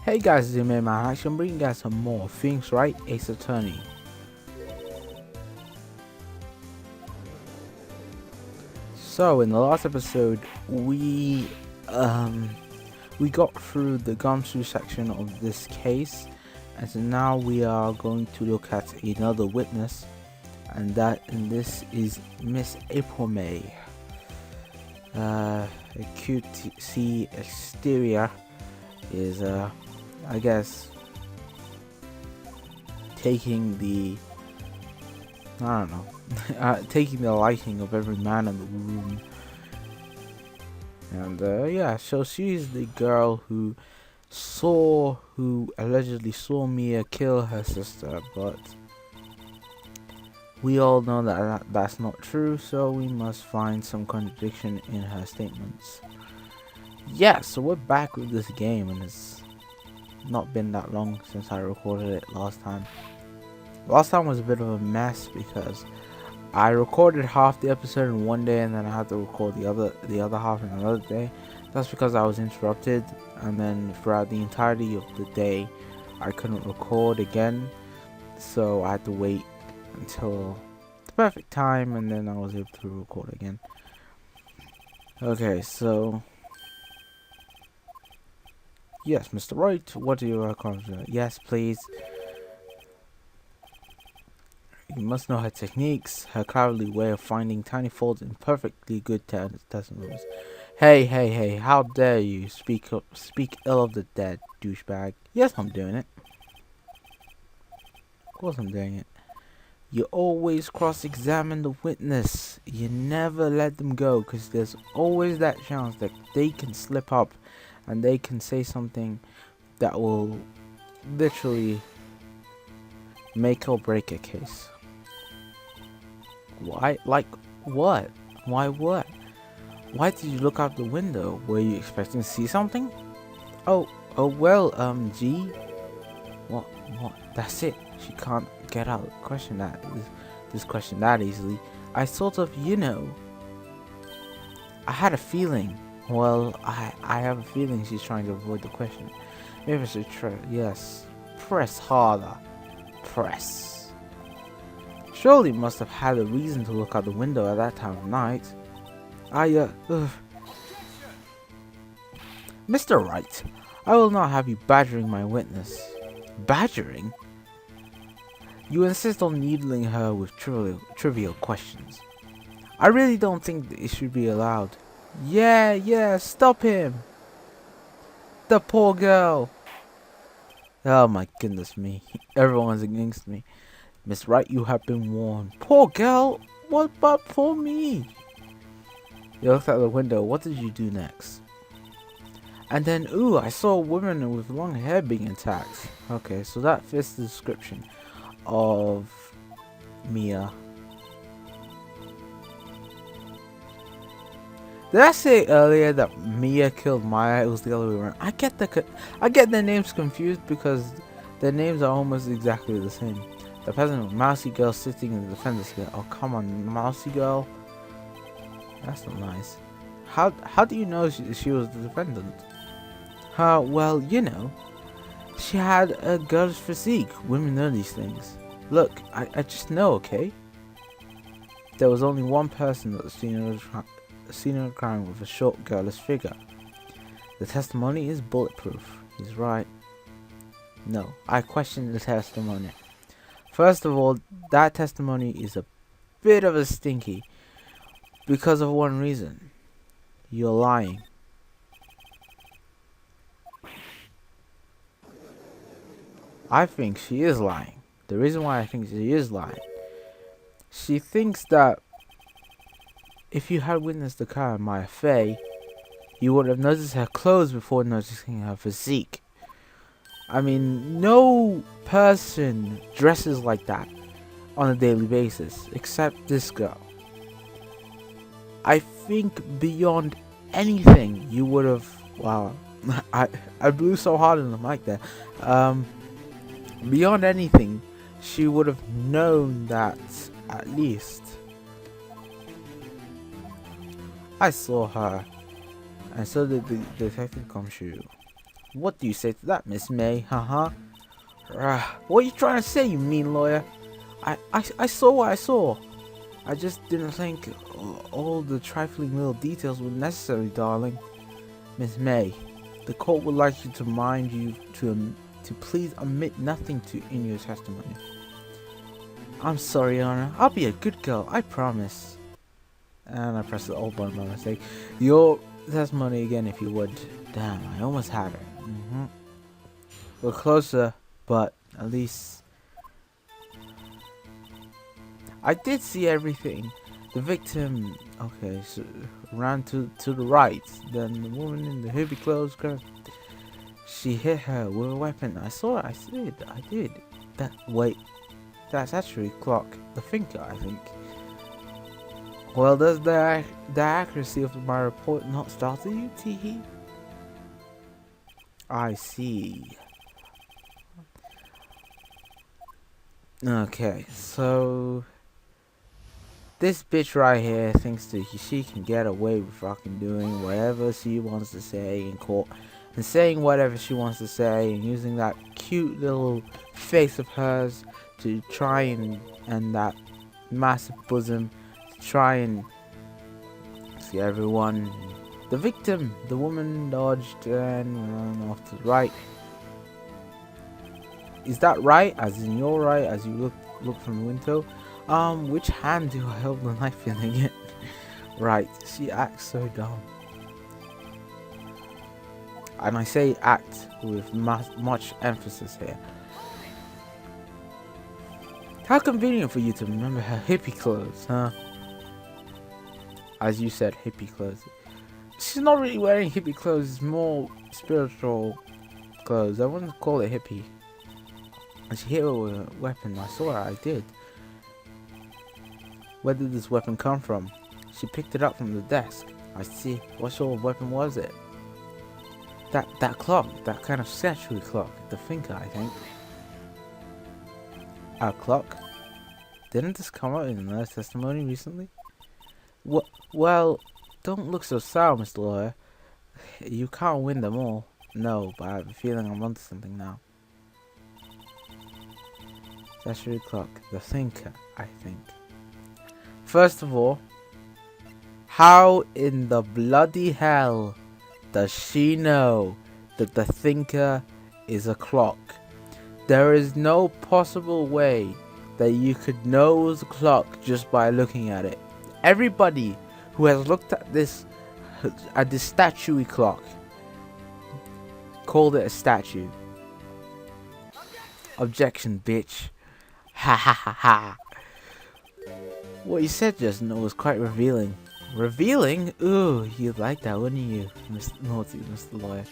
Hey guys, it's me, man. I'm bringing you guys some more Pheonix Wright, Ace Attorney. So in the last episode, we got through the gumshoe section of this case, and so now we are going to look at another witness, and this is Miss April May. Acute exterior is I guess taking the taking the liking of every man in the room. And yeah, so she's the girl who allegedly saw Mia kill her sister, but we all know that that's not true, so we must find some contradiction in her statements. Yeah, so we're back with this game, and it's not been that long since I recorded it last time. Last time was a bit of a mess because I recorded half the episode in one day and then I had to record the other half in another day. That's because I was interrupted, and then throughout the entirety of the day I couldn't record again, so I had to wait until the perfect time and then I was able to record again. Okay, so yes, Mr. Wright, what do you accomplish? Yes, please. You must know her techniques, her cleverly way of finding tiny folds in perfectly good testimonies. Hey, how dare you speak ill of the dead, douchebag. Yes, I'm doing it. Of course I'm doing it. You always cross-examine the witness. You never let them go, because there's always that chance that they can slip up and they can say something that will literally make or break a case. Why? Like, what? Why what? Why did you look out the window? Were you expecting to see something? Oh well, G. What? That's it. She can't get out this question that easily. I sort of, I had a feeling. Well, I have a feeling she's trying to avoid the question. Maybe I should try. Yes. Press harder. Press. Surely must have had a reason to look out the window at that time of night. Mr. Wright, I will not have you badgering my witness. Badgering? You insist on needling her with trivial questions. I really don't think that it should be allowed. Yeah, stop him! The poor girl! Oh my goodness me, everyone's against me. Miss Wright, you have been warned. Poor girl! What but for me? You looked out the window. What did you do next? And then, ooh, I saw a woman with long hair being attacked. Okay, so that fits the description of Mia. Did I say earlier that Mia killed Maya? It was the other way around. I get their names confused because their names are almost exactly the same. The peasant mousy girl sitting in the defender's chair. Oh come on, mousy girl. That's not nice. How do you know she was the defendant? Well, she had a girl's physique. Women know these things. Look, I just know, okay? There was only one person that seen her crime with a short, girlish figure. The testimony is bulletproof. He's right. No, I question the testimony. First of all, that testimony is a bit of a stinky. Because of one reason. You're lying. I think she is lying. The reason why I think she is lying. She thinks that if you had witnessed the car of Maya Fey, you would have noticed her clothes before noticing her physique. I mean, no person dresses like that on a daily basis, except this girl. I think beyond anything, you would have. Wow, I blew so hard in the mic there. Beyond anything, she would have known that at least. I saw her, and so did the detective Gumshoe. What do you say to that, Miss May? Haha. What are you trying to say, you mean lawyer? I saw what I saw. I just didn't think all the trifling little details were necessary, darling. Miss May, the court would like you to mind you to please omit nothing in your testimony. I'm sorry, Your Honor. I'll be a good girl, I promise. And I pressed the old button by mistake. Your testimony again, if you would. Damn, I almost had it. We're closer, but at least I did see everything. The victim, okay, so ran to the right. Then the woman in the hippie clothes grabbed. She hit her with a weapon. I saw it. I did. Wait, that's actually a clock. The thinker, I think. Well, does the accuracy of my report not startle you, Teehee? I see. Okay, so this bitch right here thinks that she can get away with fucking doing whatever she wants to say in court and saying whatever she wants to say and using that cute little face of hers to try and that massive bosom to try and see everyone. The victim, the woman, dodged and ran off to the right. Is that right? As in your right, as you look from the window? Which hand do I hold the knife in again? Right, she acts so dumb. And I say act with much emphasis here. How convenient for you to remember her hippie clothes, huh? As you said, hippie clothes. She's not really wearing hippie clothes, it's more spiritual clothes. I wouldn't call it hippie. And she hit her with a weapon. I saw her, I did. Where did this weapon come from? She picked it up from the desk. I see. What sort of weapon was it? That clock. That kind of statuary clock. The thinker, I think. A clock? Didn't this come out in another testimony recently? Well, don't look so sour, Mr. Lawyer. You can't win them all. No, but I have a feeling I'm onto something now. Statuary clock. The thinker, I think. First of all, how in the bloody hell does she know that the thinker is a clock? There is no possible way that you could know it was a clock just by looking at it. Everybody who has looked at this statuary clock called it a statue. Objection, bitch. Ha ha ha ha. What you said just now was quite revealing. Revealing? Ooh, you'd like that, wouldn't you, Mr. Lawyer?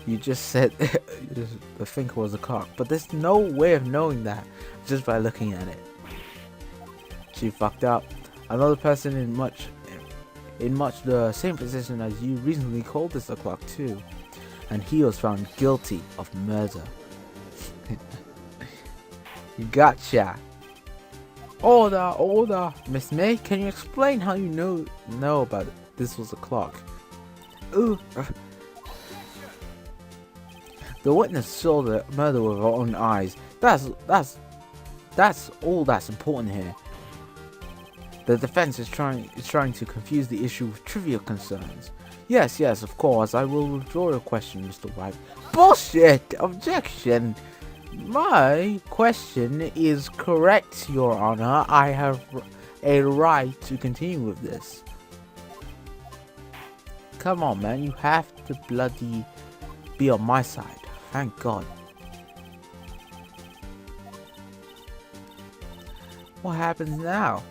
You just said the thinker was a cock, but there's no way of knowing that just by looking at it. She fucked up. Another person in much the same position as you recently called this a clock too, and he was found guilty of murder. Gotcha. Order. Miss May, can you explain how you know about it? This was a clock. Ooh. The witness saw the murder with her own eyes. That's all that's important here. The defense is trying to confuse the issue with trivial concerns. Yes, of course. I will withdraw your question, Mr. Wright. Bullshit! Objection! My question is correct, Your Honor. I have a right to continue with this. Come on, man. You have to bloody be on my side. Thank God. What happens now?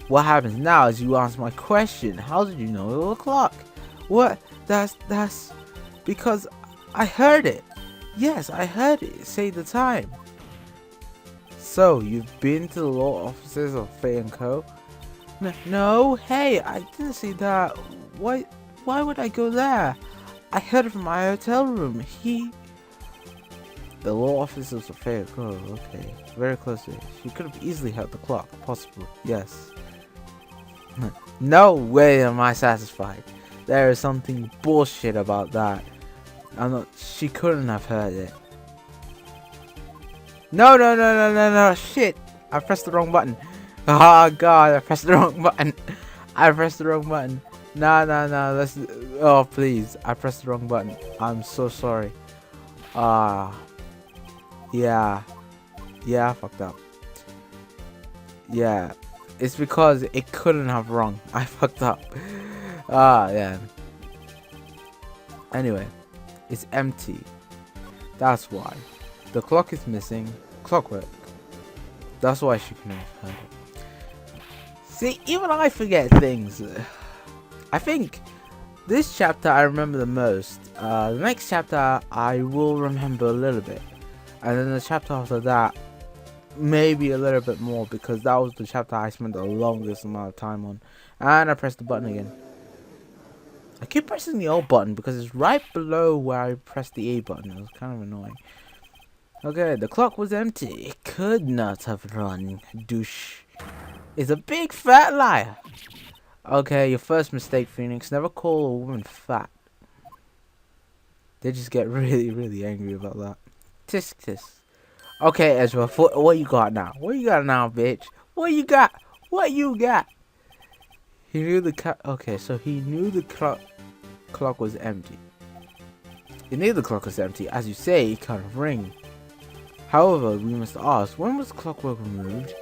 What happens now is you answer my question. How did you know it was a clock? What? That's because I heard it. Yes, I heard it say the time. So, you've been to the law offices of Fay & Co? No, hey, I didn't see that. Why would I go there? I heard it from my hotel room. The law offices of Fay & Co, okay. Very close to it. She could have easily heard the clock. Possible, yes. No way am I satisfied. There is something bullshit about that. I'm not. She couldn't have heard it. No, no, no, no, no, no. Shit. I pressed the wrong button. Oh, God. I pressed the wrong button. I pressed the wrong button. No, no, no. Let's. Oh, please. I pressed the wrong button. I'm so sorry. Yeah. Yeah, I fucked up. Yeah. It's because it couldn't have wrong. I fucked up. Yeah. Anyway. It's empty. That's why. The clock is missing. Clockwork. That's why she couldn't have heard it. See, even I forget things. I think this chapter I remember the most. The next chapter I will remember a little bit. And then the chapter after that, maybe a little bit more, because that was the chapter I spent the longest amount of time on. And I pressed the button again. I keep pressing the O button because it's right below where I pressed the A button. It was kind of annoying. Okay, the clock was empty. It could not have run. Douche. Is a big fat liar. Okay, your first mistake, Pheonix. Never call a woman fat. They just get really, really angry about that. Tisk tisk. Okay, Ezra, what you got now? What you got now, bitch? What you got? What you got? He knew the okay, so he knew the clock was empty. He knew the clock was empty. As you say, it can't ring. However, we must ask, when was the clockwork removed?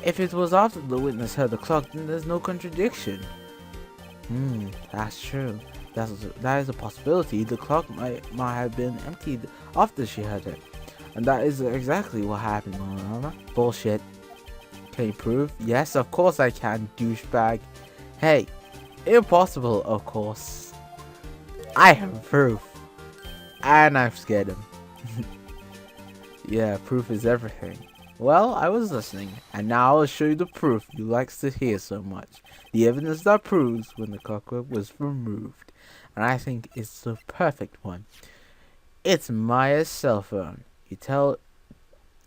If it was after the witness heard the clock, then there's no contradiction. That's true. That is a possibility. The clock might have been emptied after she heard it. And that is exactly what happened. Bullshit. Can you prove? Yes, of course I can, douchebag. Hey, impossible, of course. I have proof. And I've scared him. Yeah, proof is everything. Well, I was listening, and now I'll show you the proof you likes to hear so much. The evidence that proves when the clockwork was removed. And I think it's the perfect one. It's Maya's cell phone. You tell,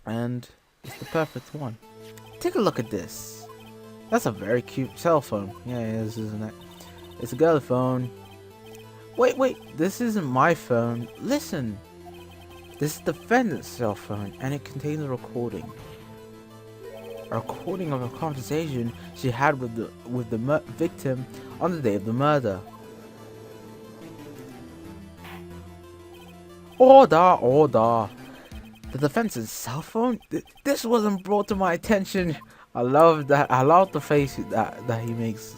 and it's the perfect one. Take a look at this. That's a very cute cell phone. Yeah, it is, isn't it? It's a girl phone. Wait, this isn't my phone. Listen. This is the defendant's cell phone, and it contains a recording. A recording of a conversation she had with the victim on the day of the murder. Order. The defense's cell phone? This wasn't brought to my attention. I love that. I love the face that he makes.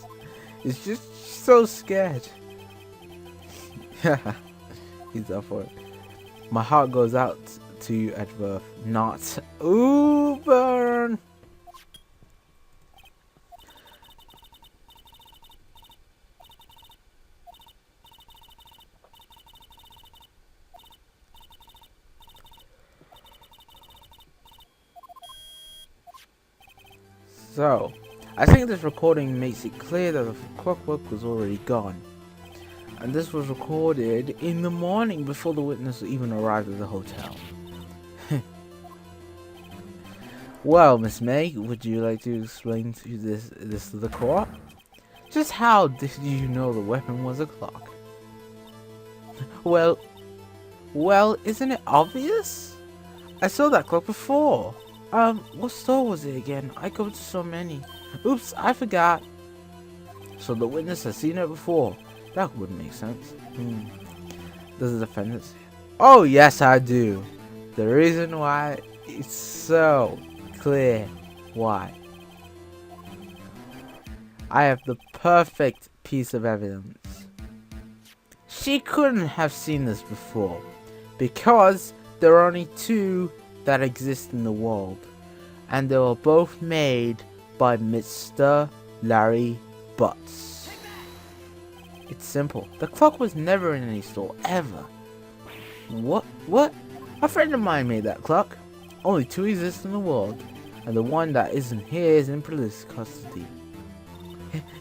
He's just so scared. He's up for it. My heart goes out to you at birth. Not. Ooh, burn. So, I think this recording makes it clear that the clockwork was already gone. And this was recorded in the morning before the witness even arrived at the hotel. Well, Miss May, would you like to explain to this to the court? Just how did you know the weapon was a clock? Well, isn't it obvious? I saw that clock before. What store was it again? I go to so many. Oops, I forgot. So the witness has seen it before. That wouldn't make sense. Does the defendant say? Oh, yes, I do. The reason why it's so clear why. I have the perfect piece of evidence. She couldn't have seen this before because there are only two that exist in the world, and they were both made by Mr. Larry Butts. It's simple. The clock was never in any store, ever. What? A friend of mine made that clock. Only two exist in the world, and the one that isn't here is in police custody.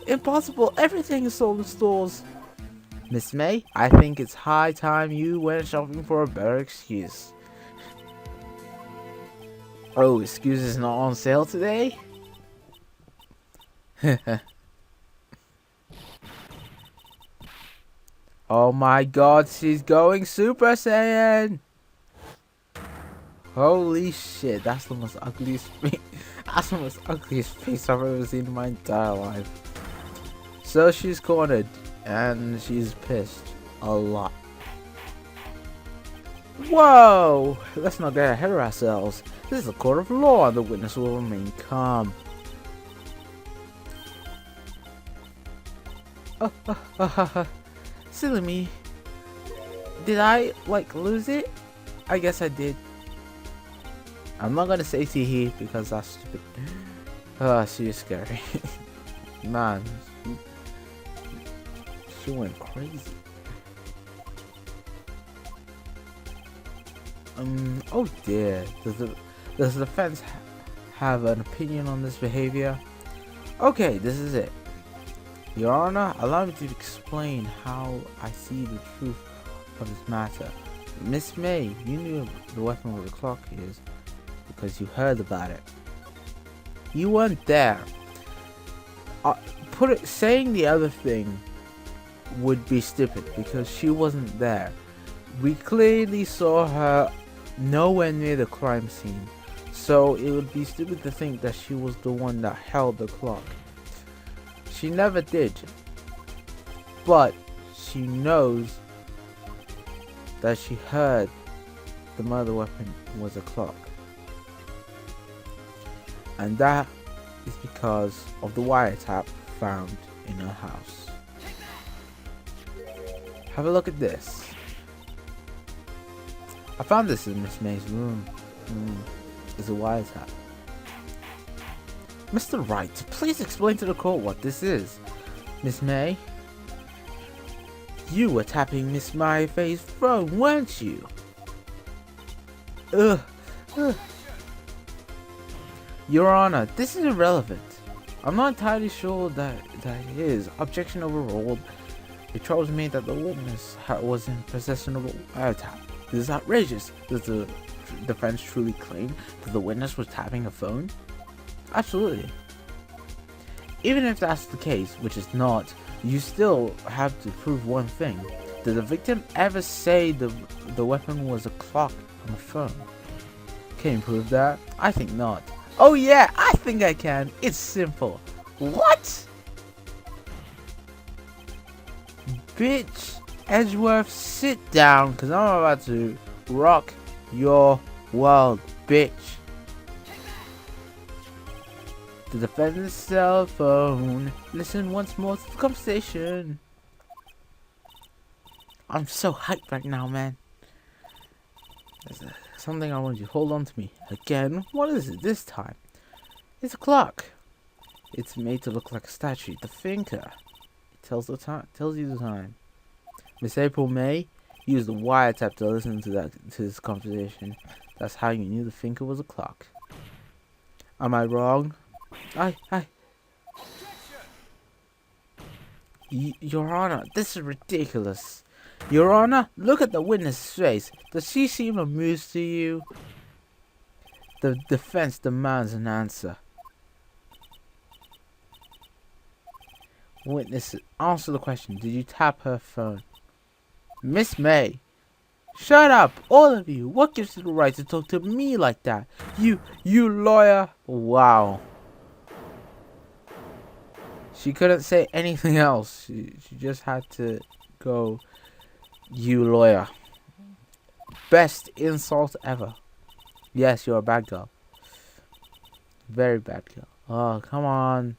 Impossible! Everything is sold in stores. Miss May, I think it's high time you went shopping for a better excuse. Oh, excuse is not on sale today? Oh my god, she's going Super Saiyan! Holy shit, that's the most ugliest face. That's the most ugliest face I've ever seen in my entire life. So she's cornered, and she's pissed a lot. Whoa! Let's not get ahead of ourselves. This is a court of law, and the witness will remain calm. Silly me. Did I, like, lose it? I guess I did. I'm not gonna say tee because that's stupid. She's scary. Man, she went crazy. Oh dear. Does the defense have an opinion on this behavior? Okay, this is it. Your Honor, allow me to explain how I see the truth of this matter. Miss May, you knew the weapon was a clock is because you heard about it. You weren't there. Saying the other thing would be stupid because she wasn't there. We clearly saw her nowhere near the crime scene, so it would be stupid to think that she was the one that held the clock. She never did, but she knows that she heard the murder weapon was a clock, and that is because of the wiretap found in her house. Have a look at this. I found this in Miss May's room. It's a wiretap. Mr. Wright, please explain to the court what this is. Miss May, you were tapping Miss May's phone, weren't you? Your Honor, this is irrelevant. I'm not entirely sure that it is. Objection overruled. It troubles me that the witness was in possession of a wiretap. This is outrageous. Does the defense truly claim that the witness was tapping a phone? Absolutely. Even if that's the case, which is not, you still have to prove one thing. Did the victim ever say the weapon was a clock on the phone? Can you prove that? I think not. Oh yeah, I think I can. It's simple. What? Bitch, Edgeworth, sit down, because I'm about to rock your world, bitch. The defendant's cell phone. Listen once more to the conversation. I'm so hyped right now, man. There's something I want you to hold on to me. Again? What is it this time? It's a clock. It's made to look like a statue. The finger. It tells the time. Tells you the time. Miss April May used the wiretap to listen to this conversation. That's how you knew the finger was a clock. Am I wrong? Your Honor, this is ridiculous. Your Honor, look at the witness's face. Does she seem amused to you? The defense demands an answer. Witness, answer the question. Did you tap her phone? Miss May. Shut up, all of you. What gives you the right to talk to me like that? You lawyer. Wow. She couldn't say anything else. She just had to go, you lawyer. Best insult ever. Yes, you're a bad girl. Very bad girl. Oh, come on.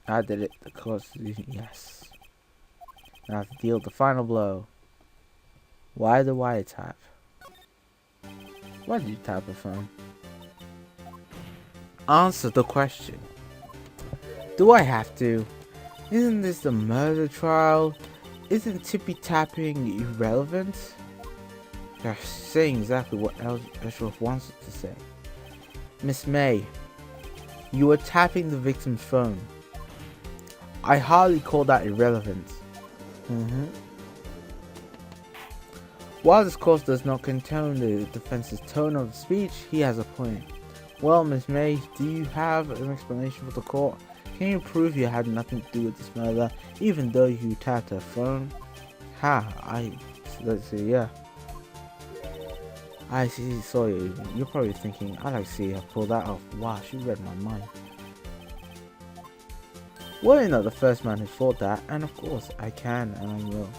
I did it. Of course, yes. Now I have to deal with the final blow. Why the wiretap? Why did you tap a phone? Answer the question. Do I have to? Isn't this the murder trial? Isn't tippy tapping irrelevant? You're saying exactly what Ellsworth wants it to say. Miss May, you were tapping the victim's phone. I hardly call that irrelevant. While this course does not condone the defense's tone of speech, he has a point. Well, Miss May, do you have an explanation for the court? Can you prove you had nothing to do with this murder, even though you tapped her phone? Let's see, yeah. I see, sorry, you're probably thinking, I like to see her pull that off. Wow, she read my mind. Well, you're not the first man who thought that, and of course, I can, and I will.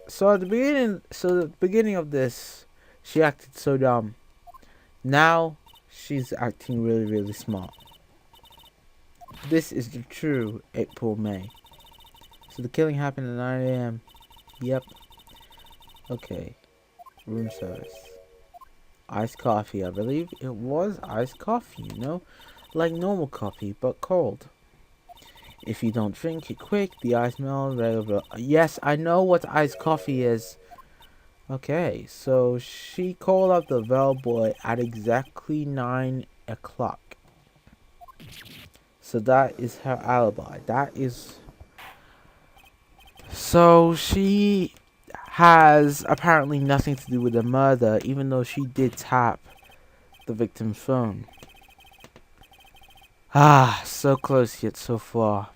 So at the beginning of this, she acted so dumb. Now, she's acting really, really smart. This is the true April May. So the killing happened at 9 a.m. Yep. Okay. Room service. Iced coffee. I believe it was iced coffee, you know? Like normal coffee, but cold. If you don't drink it quick, the ice melts. Yes, I know what iced coffee is. Okay, so she called up the bellboy at exactly 9 o'clock. So that is her alibi. So she has apparently nothing to do with the murder, even though she did tap the victim's phone. So close yet so far.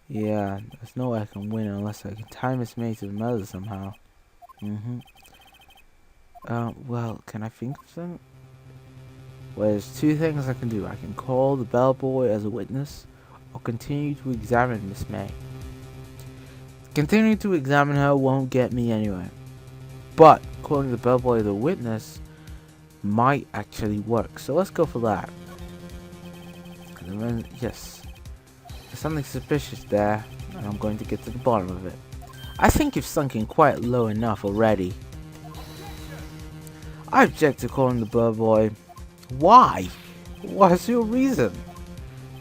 Yeah, there's no way I can win unless I can tie Miss May to the murder somehow. Well, can I think of something? Well, there's two things I can do. I can call the bellboy as a witness, or continue to examine Miss May. Continuing to examine her won't get me anywhere. But calling the bellboy as a witness might actually work. So let's go for that. And then, yes. There's something suspicious there, and I'm going to get to the bottom of it. I think you've sunk in quite low enough already. I object to calling the bellboy. Why? What's your reason?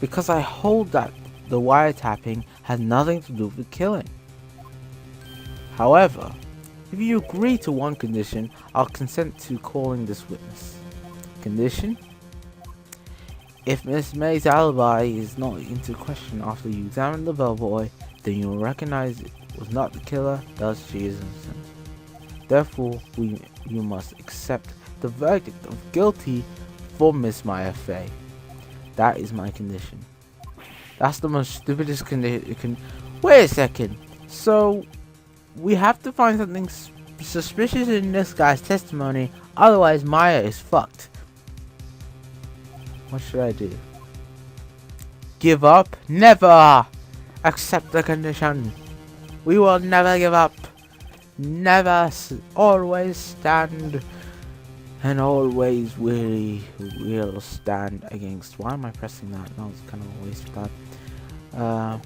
Because I hold that the wiretapping has nothing to do with killing. However, if you agree to one condition, I'll consent to calling this witness. Condition? If Miss May's alibi is not into question after you examine the bellboy, then you'll recognize it was not the killer, thus she is innocent. Therefore, you must accept the verdict of guilty for Miss Maya Fey. That is my condition. That's the most stupidest condition. Wait a second. So, we have to find something suspicious in this guy's testimony, otherwise Maya is fucked. What should I do? Give up? Never! Accept the condition. We will never give up. Never. Always stand. And always we will stand against. Why am I pressing that? No, it's kind of a waste of time.